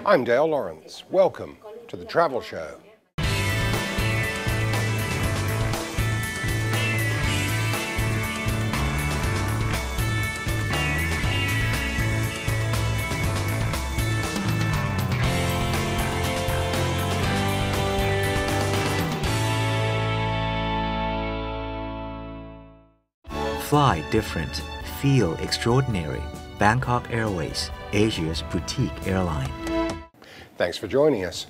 I'm Dale Lawrence. Welcome to the Travel Show. Fly different, feel extraordinary. Bangkok Airways, Asia's boutique airline. Thanks for joining us.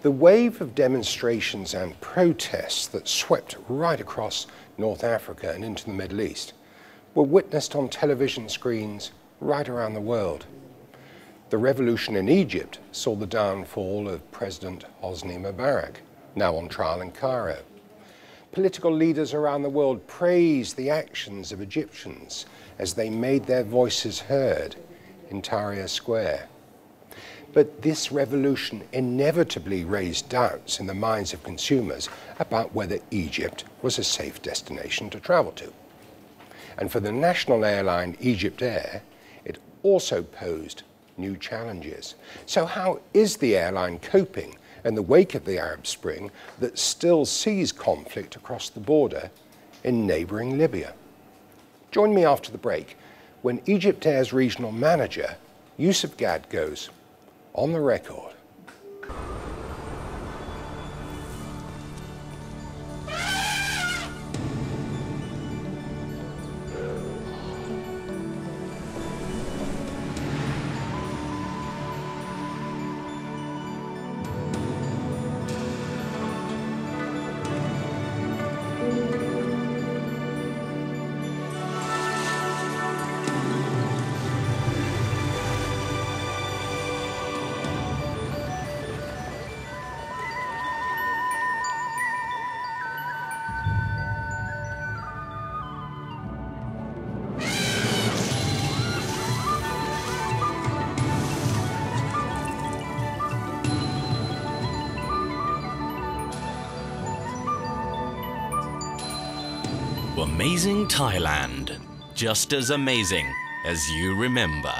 The wave of demonstrations and protests that swept right across North Africa and into the Middle East were witnessed on television screens right around the world. The revolution in Egypt saw the downfall of President Hosni Mubarak, now on trial in Cairo. Political leaders around the world praised the actions of Egyptians as they made their voices heard in Tahrir Square. But this revolution inevitably raised doubts in the minds of consumers about whether Egypt was a safe destination to travel to. And for the national airline Egypt Air, it also posed new challenges. So how is the airline coping in the wake of the Arab Spring that still sees conflict across the border in neighbouring Libya? Join me after the break when Egypt Air's regional manager, Yusuf Gad, goes on the record. Amazing Thailand, just as amazing as you remember.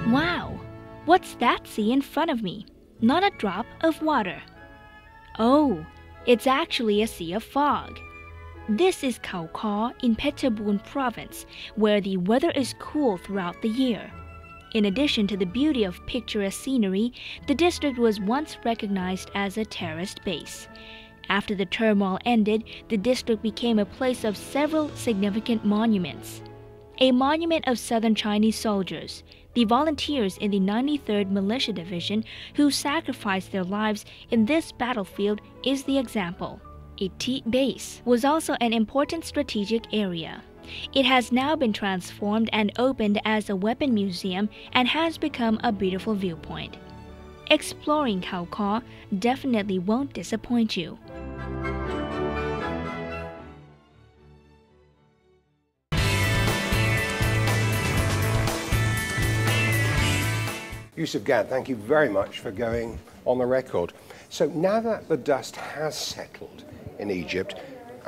Wow, what's that sea in front of me? Not a drop of water. Oh, it's actually a sea of fog. This is Khao Kho in Phetchabun province, where the weather is cool throughout the year. In addition to the beauty of picturesque scenery, the district was once recognized as a terrorist base. After the turmoil ended, the district became a place of several significant monuments. A monument of southern Chinese soldiers, the volunteers in the 93rd Militia Division who sacrificed their lives in this battlefield, is the example. A tea base was also an important strategic area. It has now been transformed and opened as a weapon museum and has become a beautiful viewpoint. Exploring Khao Kho definitely won't disappoint you. Yusuf Gad, thank you very much for going on the record. So now that the dust has settled in Egypt,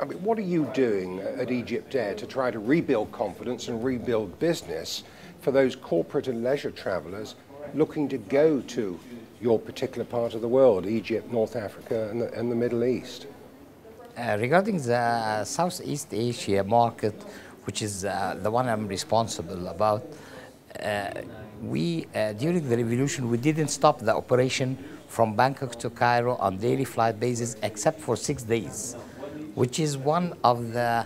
I mean, what are you doing at Egypt Air to try to rebuild confidence and rebuild business for those corporate and leisure travelers looking to go to your particular part of the world, Egypt, North Africa, and the Middle East? Regarding the Southeast Asia market, which is the one I'm responsible about, during the revolution, we didn't stop the operation from Bangkok to Cairo on daily flight basis except for 6 days, which is one of the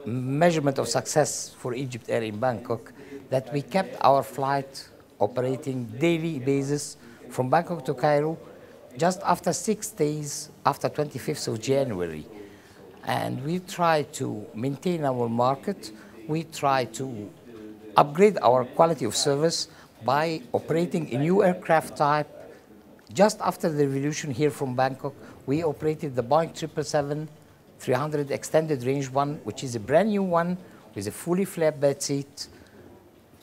measurement of success for Egypt Air in Bangkok, that we kept our flight operating daily basis from Bangkok to Cairo just after 6 days, after 25th of January. And we try to maintain our market. We try to upgrade our quality of service by operating a new aircraft type. Just after the revolution here from Bangkok, we operated the Boeing 777-300 extended range one, which is a brand new one with a fully flat bed seat,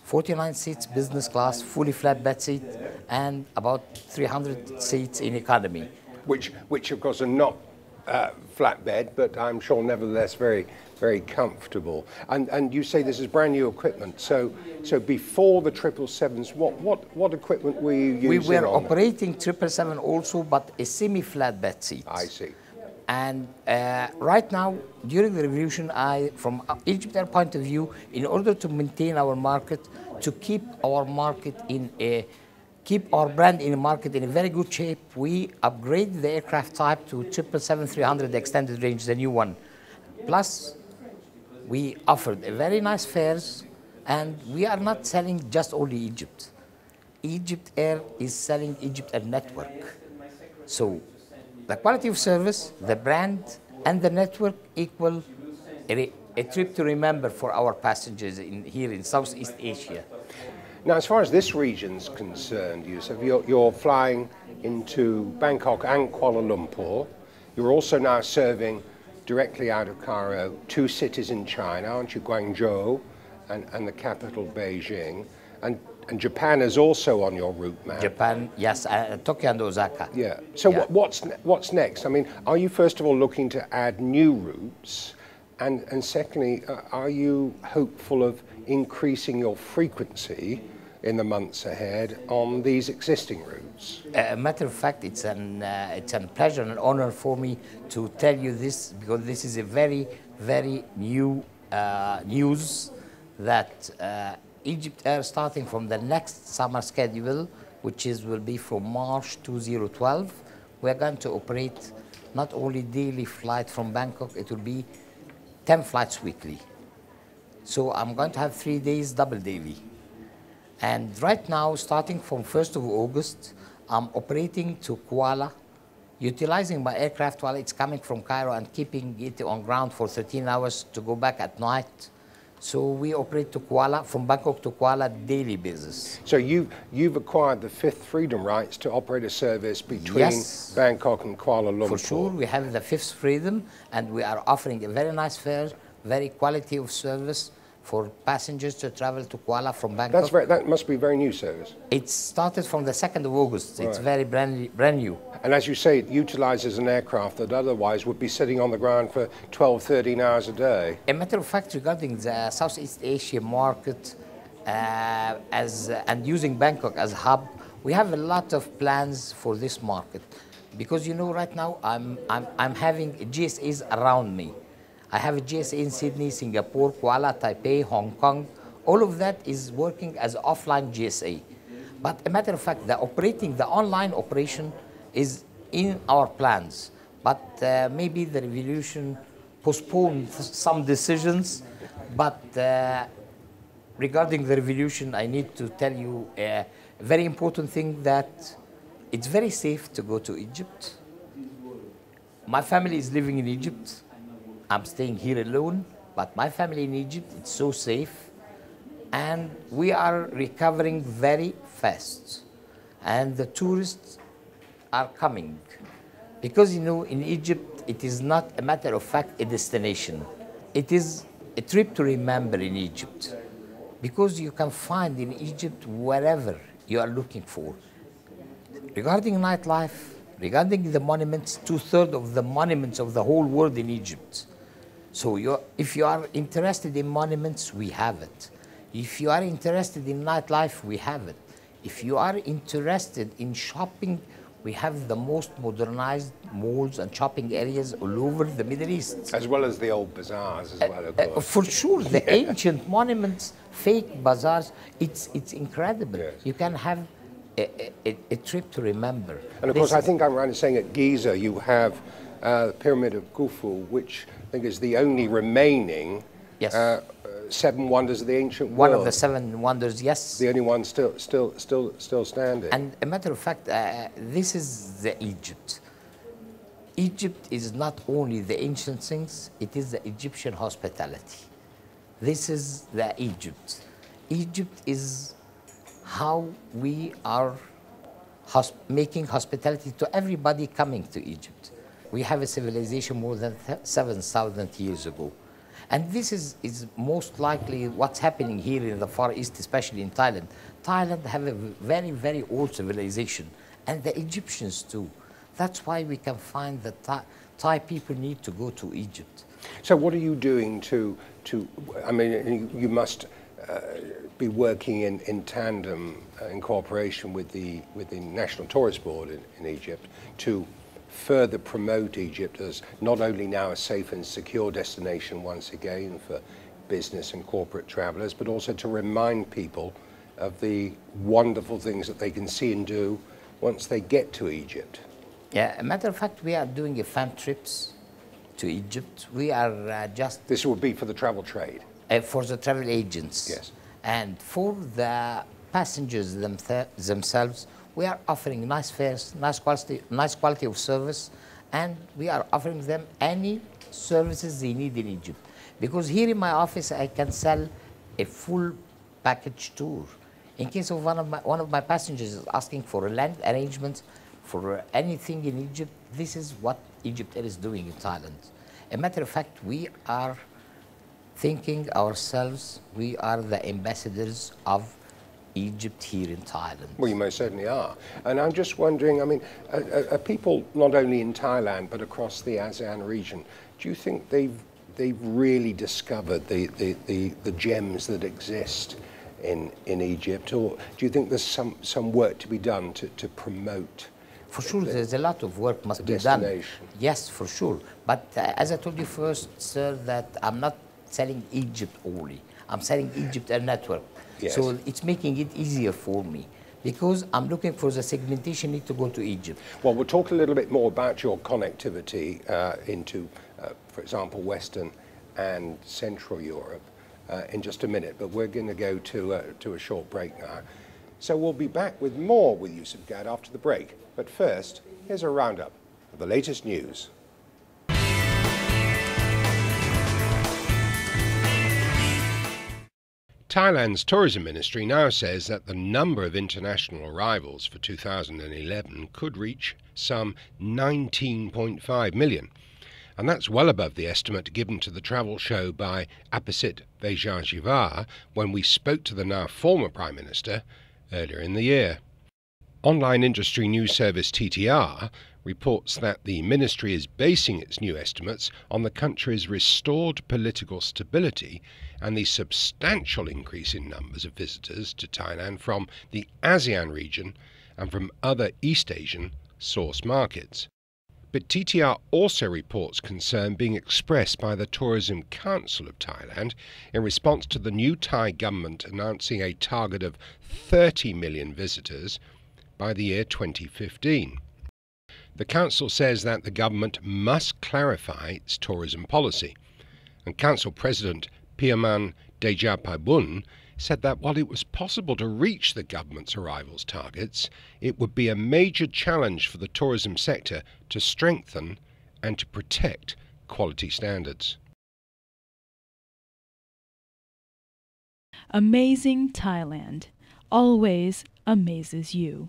49 seats business class, fully flat bed seat, and about 300 seats in economy. Which of course are not flatbed, but I'm sure nevertheless very very comfortable. And you say this is brand new equipment. So before the 777s, what equipment were you using? We were on operating 777 also, but a semi-flatbed seat. I see. And right now, during the revolution, from Egypt Air point of view, in order to maintain our market, to keep our market keep our brand in a market in a very good shape, we upgraded the aircraft type to 777-300 extended range, the new one. Plus, we offered a very nice fares, and we are not selling just only Egypt. Egypt Air is selling Egypt Air network. So the quality of service, the brand, and the network equal a trip to remember for our passengers here in Southeast Asia. Now, as far as this region's concerned, Yusuf, you're flying into Bangkok and Kuala Lumpur. You're also now serving directly out of Cairo 2 cities in China, aren't you? Guangzhou and the capital, Beijing. And Japan is also on your route map. Japan, yes, Tokyo and Osaka. Yeah. So yeah. What's next? I mean, are you first of all looking to add new routes? And secondly, are you hopeful of increasing your frequency in the months ahead on these existing routes? A matter of fact, it's a pleasure and an honor for me to tell you this, because this is a very, very new news that Egypt Air, starting from the next summer schedule, which will be from March 2012, we're going to operate not only daily flight from Bangkok, it will be 10 flights weekly. So I'm going to have 3 days double daily. And right now, starting from 1st of August, I'm operating to Kuala, utilizing my aircraft while it's coming from Cairo and keeping it on ground for 13 hours to go back at night. So we operate to Kuala, from Bangkok to Kuala, daily basis. So you've acquired the 5th freedom rights to operate a service between Yes, Bangkok and Kuala Lumpur. for sure, we have the 5th freedom, and we are offering a very nice fare, very quality of service for passengers to travel to Kuala from Bangkok. That must be a very new service. It started from the 2nd of August. It's very brand new. And as you say, it utilizes an aircraft that otherwise would be sitting on the ground for 12, 13 hours a day. A matter of fact, regarding the Southeast Asia market and using Bangkok as a hub, we have a lot of plans for this market. Because, you know, right now I'm having GSAs around me. I have a GSA in Sydney, Singapore, Kuala, Taipei, Hong Kong. All of that is working as offline GSA. But a matter of fact, the online operation is in our plans. But maybe the revolution postponed some decisions. But regarding the revolution, I need to tell you a very important thing, that it's very safe to go to Egypt. My family is living in Egypt. I'm staying here alone, but my family in Egypt, it's so safe. And we are recovering very fast. And the tourists are coming. Because, you know, in Egypt, it is not a matter of fact a destination. It is a trip to remember in Egypt. Because you can find in Egypt wherever you are looking for. Regarding nightlife, regarding the monuments, 2/3 of the monuments of the whole world in Egypt. So if you are interested in monuments, we have it. If you are interested in nightlife, we have it. If you are interested in shopping, we have the most modernized malls and shopping areas all over the Middle East. As well as the old bazaars as well, of course. For sure, the ancient monuments, fake bazaars, it's incredible. Yes. You can have a trip to remember. And of course, I think I'm right in saying at Giza you have the Pyramid of Khufu, which I think is the only remaining Yes. 7 wonders of the ancient One world. of the 7 wonders, yes. The only one still standing. And a matter of fact, this is the Egypt. Egypt is not only the ancient things, it is the Egyptian hospitality. This is the Egypt. Egypt is how we are making hospitality to everybody coming to Egypt. We have a civilization more than 7,000 years ago. And this is most likely what's happening here in the Far East, especially in Thailand. Thailand have a very, very old civilization, and the Egyptians too. That's why we can find that Thai people need to go to Egypt. So what are you doing I mean, you must be working in tandem, in cooperation with the National Tourist Board in Egypt to further promote Egypt as not only now a safe and secure destination once again for business and corporate travelers, but also to remind people of the wonderful things that they can see and do once they get to Egypt. Yeah, a matter of fact, we are doing a fan trips to Egypt. We are just... This would be for the travel trade? For the travel agents. Yes. And for the passengers themselves, we are offering nice fares, nice quality of service, and we are offering them any services they need in Egypt. Because here in my office, I can sell a full package tour. In case of one of my passengers is asking for a land arrangement for anything in Egypt, this is what Egypt Air is doing in Thailand. A matter of fact, we are thinking ourselves, we are the ambassadors of Egypt here in Thailand. Well, you most certainly are. And I'm just wondering, I mean, are people not only in Thailand but across the ASEAN region, do you think they've really discovered the gems that exist in Egypt, or do you think there's some work to be done to promote? For sure, there's a lot of work must be done. Yes, for sure. But as I told you first, sir, that I'm not selling Egypt only. I'm selling Egypt Air Network. Yes. So it's making it easier for me because I'm looking for the segmentation need to go to Egypt. Well, we'll talk a little bit more about your connectivity into, for example, Western and Central Europe in just a minute, but we're going to go to a short break now. So we'll be back with more with Yusuf Gad after the break. But first, here's a roundup of the latest news. Thailand's tourism ministry now says that the number of international arrivals for 2011 could reach some 19.5 million. And that's well above the estimate given to the travel show by Apisit Vejjajiva when we spoke to the now former Prime Minister earlier in the year. Online industry news service TTR reports that the ministry is basing its new estimates on the country's restored political stability and the substantial increase in numbers of visitors to Thailand from the ASEAN region and from other East Asian source markets. But TTR also reports concern being expressed by the Tourism Council of Thailand in response to the new Thai government announcing a target of 30 million visitors by the year 2015. The Council says that the government must clarify its tourism policy, and Council President P018 said that while it was possible to reach the government's arrivals targets, it would be a major challenge for the tourism sector to strengthen and to protect quality standards. Amazing Thailand always amazes you.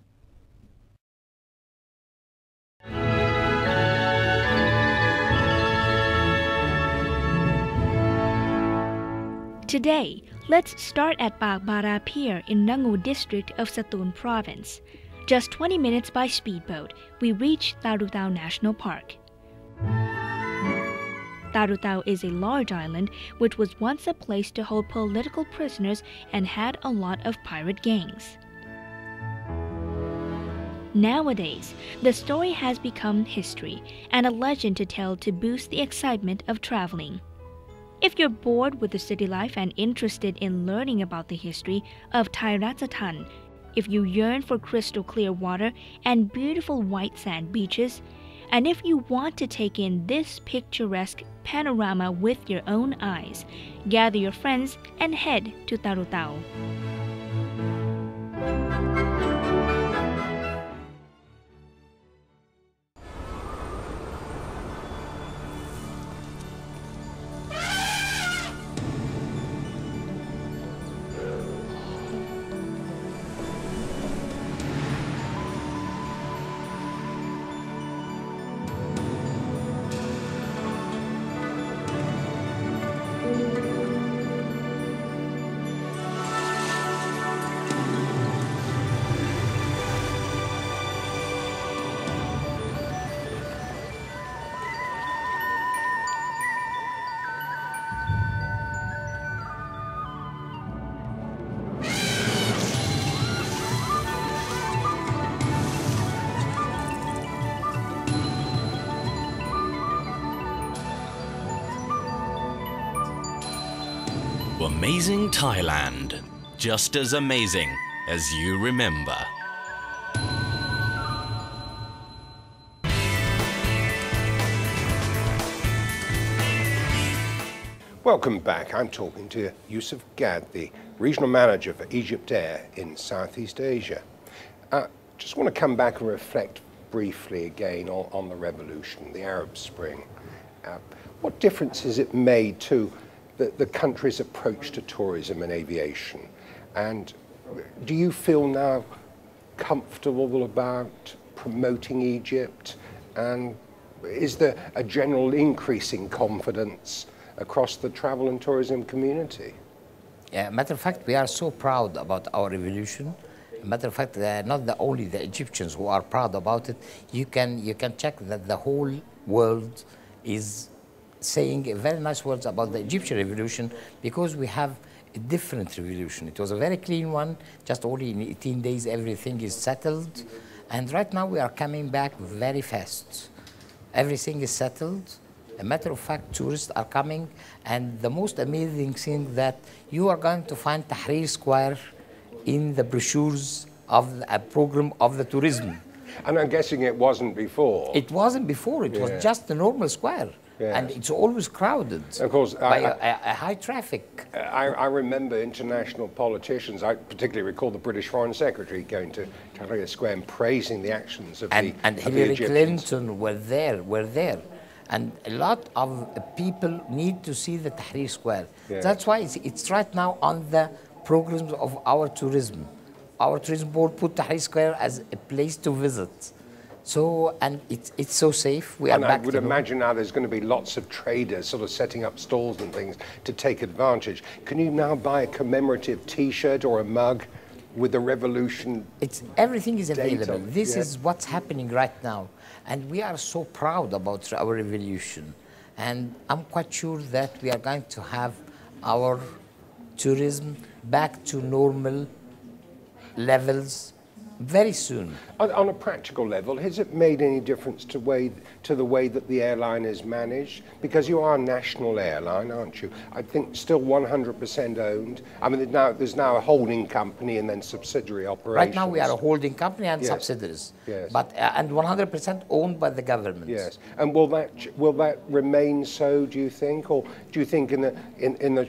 Today, let's start at Pak Bara Pier in Nangu district of Satun province. Just 20 minutes by speedboat, we reach Tarutao National Park. Tarutao is a large island which was once a place to hold political prisoners and had a lot of pirate gangs. Nowadays, the story has become history and a legend to tell to boost the excitement of traveling. If you're bored with the city life and interested in learning about the history of Thai Ratchathani, if you yearn for crystal clear water and beautiful white sand beaches, and if you want to take in this picturesque panorama with your own eyes, gather your friends and head to Tarutao. Amazing Thailand. Just as amazing as you remember. Welcome back. I'm talking to Yusuf Gad, the regional manager for Egypt Air in Southeast Asia. Just want to come back and reflect briefly again on the revolution, the Arab Spring. What difference has it made to the country's approach to tourism and aviation? And do you feel now comfortable about promoting Egypt? And is there a general increase in confidence across the travel and tourism community? Yeah, matter of fact, we are so proud about our revolution. Matter of fact, not only the Egyptians who are proud about it. You can check that the whole world is saying very nice words about the Egyptian revolution, because we have a different revolution. It was a very clean one. Just only in 18 days, everything is settled. And right now, we are coming back very fast. Everything is settled. A matter of fact, tourists are coming, and the most amazing thing that you are going to find Tahrir Square in the brochures of a program of the tourism. And I'm guessing it wasn't before. It wasn't before. It was just a normal square. Yes. And it's always crowded. Of course, by a high traffic. I remember international politicians. I particularly recall the British Foreign Secretary going to Tahrir Square and praising the actions of and the Hillary Egyptians. Clinton were there. And a lot of people need to see the Tahrir Square. Yeah. That's why it's right now on the programs of our tourism. Our tourism board put Tahrir Square as a place to visit. So, and it's so safe. We are back. And I would imagine now there's going to be lots of traders sort of setting up stalls and things to take advantage. Can you now buy a commemorative T-shirt or a mug with the revolution? Everything is available. Data. This Yeah. is what's happening right now. And we are so proud about our revolution. And I'm quite sure that we are going to have our tourism back to normal levels very soon. On a practical level, has it made any difference to the way that the airline is managed? Because you are a national airline, aren't you? I think still 100% owned. I mean, there's now a holding company and then subsidiary operations. Right now we are a holding company and Yes. subsidiaries. Yes. But and 100% owned by the government. Yes. And will that remain so, do you think? Or do you think in the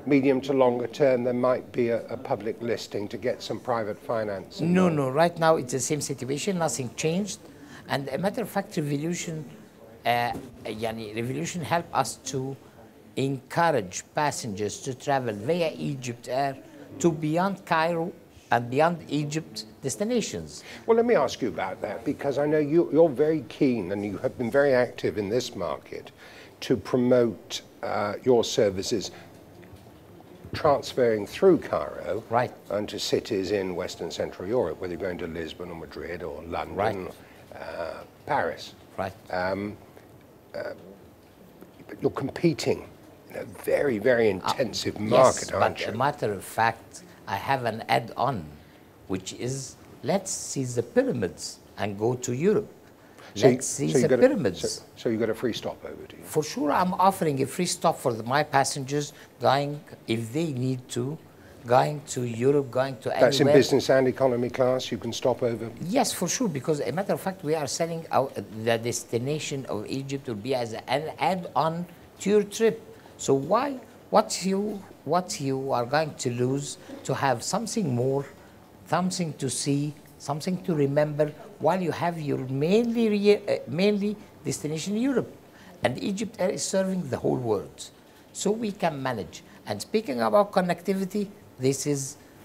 medium to longer term there might be a public listing to get some private finance? No. Right now it's the same situation. Nothing changed. And a matter of fact, revolution helped us to encourage passengers to travel via Egypt Air to beyond Cairo and beyond Egypt destinations. Well, let me ask you about that, because I know you're very keen and you have been very active in this market to promote your services transferring through Cairo Right. and to cities in Western Central Europe, whether you're going to Lisbon or Madrid or London, Right. Paris. Right. But you're competing in a very, very intensive market, yes, aren't but you? a matter of fact, I have an add-on, which is let's see the pyramids and go to Europe. Let's see the pyramids. So you got a free stopover, do you? For sure, I'm offering a free stop for my passengers going, if they need to, going to Europe, going to That's in anywhere. business and economy class, you can stop over? Yes, for sure, because a matter of fact, we are selling out the destination of Egypt will be as an add-on to your trip. So why, what you are going to lose to have something more, something to see, something to remember, while you have your mainly destination in Europe. And Egypt Air is serving the whole world. So we can manage. And speaking about connectivity,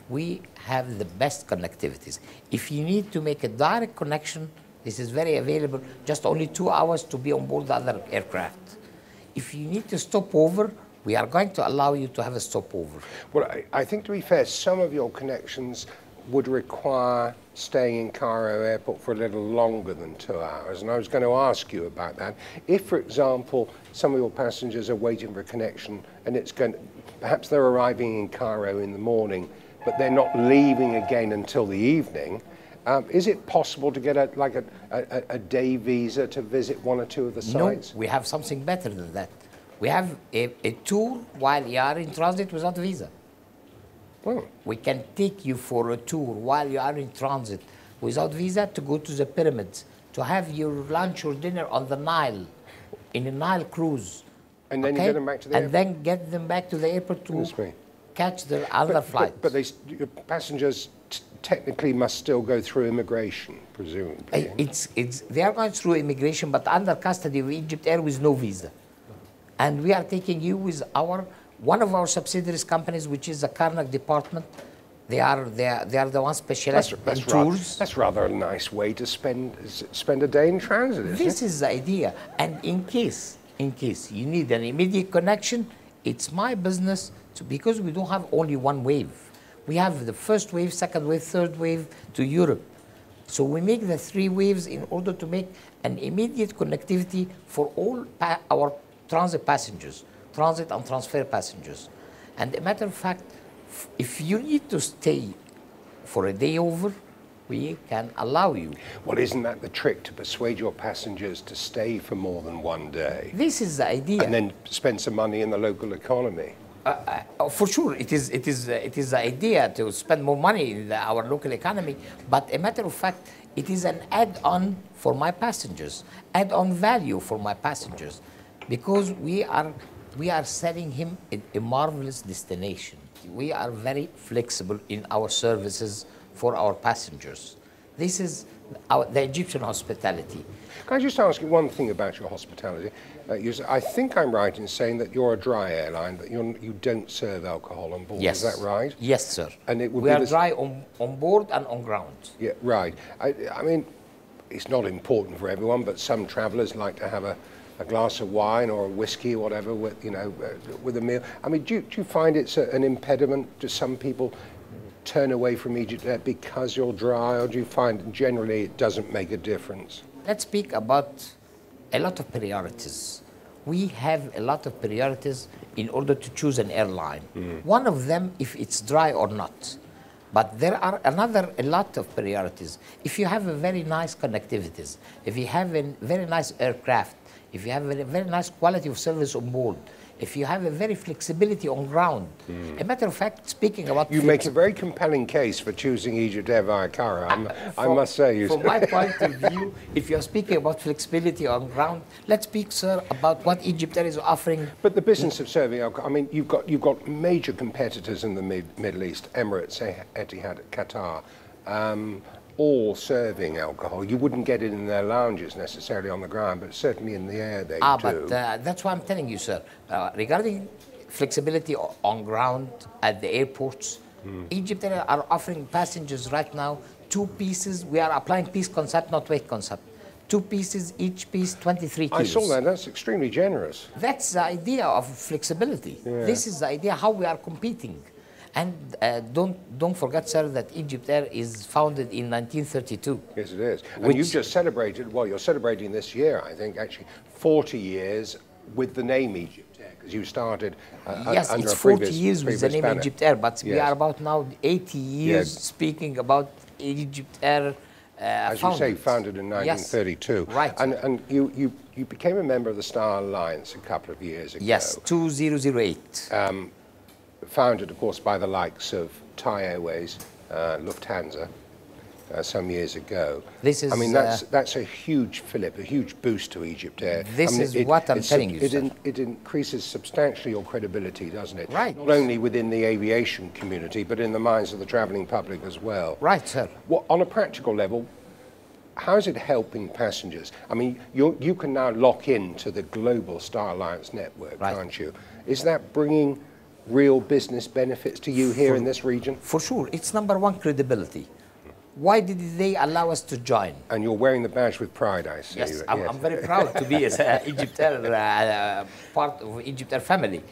we have the best connectivities. If you need to make a direct connection, this is very available, just only 2 hours to be on board the other aircraft. If you need to stop over, we are going to allow you to have a stopover. Well, I think to be fair, some of your connections would require staying in Cairo Airport for a little longer than 2 hours, and I was going to ask you about that. If, for example, some of your passengers are waiting for a connection and perhaps they're arriving in Cairo in the morning, but they're not leaving again until the evening, is it possible to get a day visa to visit one or two of the sites? No, we have something better than that. We have a tour while you are in transit without visa. Well, We can take you for a tour while you are in transit without visa to go to the pyramids, to have your lunch or dinner on the Nile, in a Nile cruise. and then you get them back to the And airport. then get them back to the airport to Goodness me. catch the other flight. But your passengers technically must still go through immigration, presumably. They are going through immigration, but under custody of Egypt Air with no visa. And we are taking you with one of our subsidiaries companies, which is the Karnak department. They are the ones specialized in tours. That's rather a nice way to spend a day in transit, isn't This it? is the idea. And in case you need an immediate connection, it's my business because we don't have only one wave. We have the first wave, second wave, third wave to Europe. So we make the 3 waves in order to make an immediate connectivity for all our transit passengers, transit and transfer passengers. And a matter of fact, if you need to stay for a day over, we can allow you. Well, isn't that the trick, to persuade your passengers to stay for more than one day? This is the idea. And then spend some money in the local economy. For sure, it is the idea to spend more money in our local economy, but a matter of fact, it is an add-on for my passengers, add-on value for my passengers, because we are selling him a marvelous destination. We are very flexible in our services for our passengers. This is the Egyptian hospitality. Can I just ask you one thing about your hospitality? I think I'm right in saying that you're a dry airline, that you don't serve alcohol on board. Yes. Is that right? Yes, sir. And it would we be are dry on board and on ground. Yeah, right. I mean, it's not important for everyone, but some travellers like to have a glass of wine or a whiskey or whatever with, with a meal. I mean, do you find it's an impediment? Do some people turn away from Egypt because you're dry, or do you find generally it doesn't make a difference? Let's speak about a lot of priorities. We have a lot of priorities in order to choose an airline. One of them, if it's dry or not. But there are a lot of priorities. If you have a very nice connectivities, if you have a very nice aircraft, if you have a very nice quality of service on board, if you have a very flexibility on ground. A matter of fact, speaking about... You make a very compelling case for choosing Egypt Air via Cairo, I must say. From my point of view, if you're speaking about flexibility on ground, let's speak, sir, about what Egypt Air is offering. But the business of serving alcohol, I mean, you've got major competitors in the Middle East, Emirates, Etihad, Qatar, all serving alcohol. You wouldn't get it in their lounges necessarily on the ground, but certainly in the air they do. But that's what I'm telling you, sir. Regarding flexibility on ground at the airports, Egypt Air are offering passengers right now 2 pieces. We are applying piece concept, not weight concept. 2 pieces, each piece 23 kilos. I saw that. That's extremely generous. That's the idea of flexibility. Yeah. This is the idea how we are competing. And don't forget, sir, that Egypt Air is founded in 1932. Yes, it is. And you've just celebrated, well, you're celebrating this year, I think, actually, 40 years with the name Egypt Air, because you started yes, under it's a 40 previous, years with the name banner. Egypt Air, but we Yes. are about now 80 years speaking about Egypt Air. As you say, founded in 1932. Yes. Right. And you became a member of the Star Alliance a couple of years ago. Yes, 2008. Founded, of course, by the likes of Thai Airways, Lufthansa, some years ago. This is, I mean, that's a huge fillip, a huge boost to Egypt Air. This is what I'm telling you, sir. It increases substantially your credibility, doesn't it? Right. Not only within the aviation community, but in the minds of the travelling public as well. Right, sir. Well, on a practical level, how is it helping passengers? I mean, you can now lock into the global Star Alliance network, Right. can't you? Is that bringing real business benefits to you here in this region? For sure. It's number one, credibility. Why did they allow us to join? And you're wearing the badge with pride, I see. Yes, I'm very proud to be an Egypt Air, part of Egypt Air family.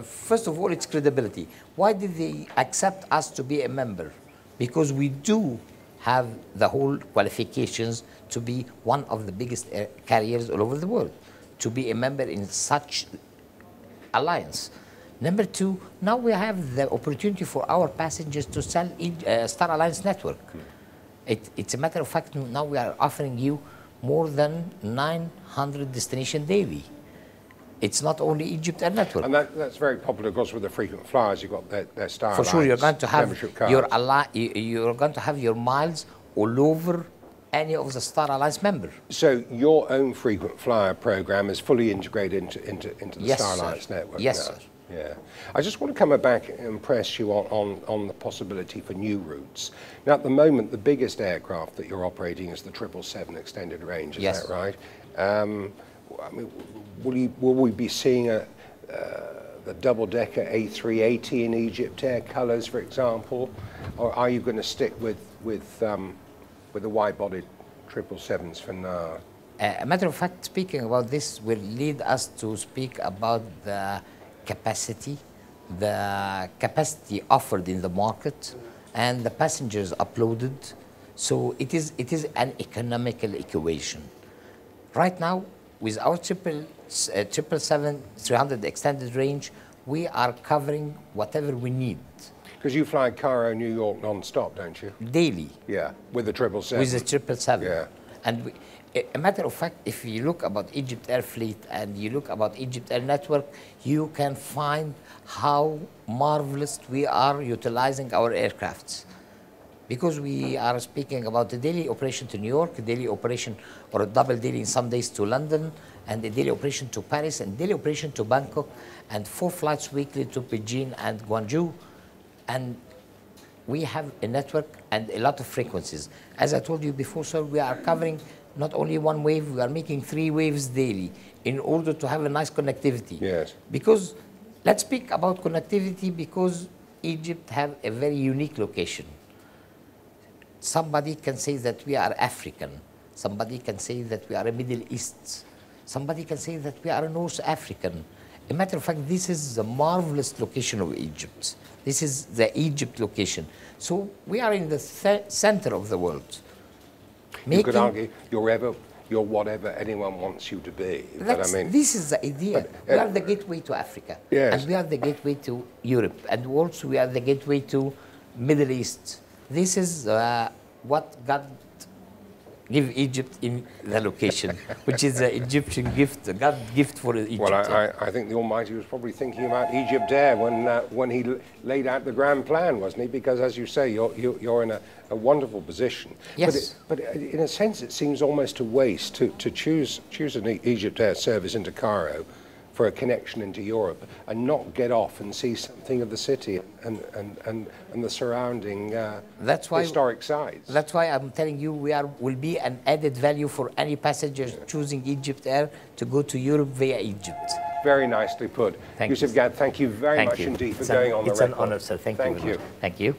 First of all, it's credibility. Why did they accept us to be a member? Because we do have the whole qualifications to be one of the biggest air carriers all over the world, to be a member in such alliance. Number 2, now we have the opportunity for our passengers to sell Star Alliance network. It's a matter of fact, now we are offering you more than 900 destinations daily. It's not only Egypt Air Network. And that's very popular, of course, with the frequent flyers. You've got their Star For sure, you're going to have you're going to have your miles all over any of the Star Alliance members. So your own frequent flyer program is fully integrated into the Yes, Star sir. Alliance network. Yes, now. sir. Yeah. I just want to come back and press you on the possibility for new routes. Now, at the moment, the biggest aircraft that you're operating is the 777 extended range. Is Yes. that right? I mean, will we be seeing the double-decker A380 in Egypt Air colours, for example, or are you going to stick with the wide-bodied 777s for now? A matter of fact, speaking about this will lead us to speak about the capacity offered in the market, and the passengers uploaded. So it is an economical equation. Right now, with our 777-300 extended range, we are covering whatever we need. Because you fly Cairo, New York non-stop, don't you? Daily. Yeah, with the 777. With the 777. Yeah. And a matter of fact, if you look about Egypt Air Fleet and you look about Egypt Air Network, you can find how marvelous we are utilizing our aircrafts. Because we are speaking about the daily operation to New York, a daily operation or a double daily in some days to London, and a daily operation to Paris, and daily operation to Bangkok, and 4 flights weekly to Beijing and Guangzhou. And we have a network and a lot of frequencies. As I told you before, sir, we are covering not only one wave, we are making 3 waves daily in order to have a nice connectivity. Yes. Because, let's speak about connectivity, because Egypt have a very unique location. Somebody can say that we are African. Somebody can say that we are a Middle East. Somebody can say that we are a North African. A matter of fact, this is the marvelous location of Egypt. This is the Egypt location. So we are in the center of the world. You could argue you're whatever anyone wants you to be. But I mean, this is the idea. We are the gateway to Africa. Yes. And we are the gateway to Europe. And also we are the gateway to Middle East. This is what God gave Egypt in the location, which is the Egyptian gift, God's gift for Egypt. well, I think the Almighty was probably thinking about Egypt Air when he laid out the grand plan, wasn't he? Because, as you say, you're in a wonderful position. Yes. But in a sense, it seems almost a waste to choose an Egypt Air service into Cairo for a connection into Europe and not get off and see something of the city and the surrounding historic sites. That's why I'm telling you will be an added value for any passengers choosing Egypt Air to go to Europe via Egypt. Very nicely put. Yusuf Gad, thank you very much indeed for going on the record. It's an honor, sir. Thank you. Thank you.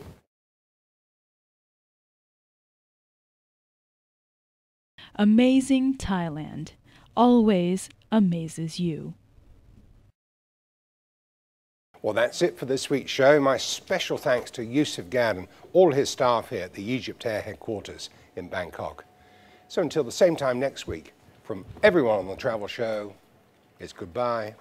Amazing Thailand always amazes you. Well, that's it for this week's show. My special thanks to Yusuf Gad and all his staff here at the Egypt Air headquarters in Bangkok. So until the same time next week, from everyone on the Travel Show, it's goodbye.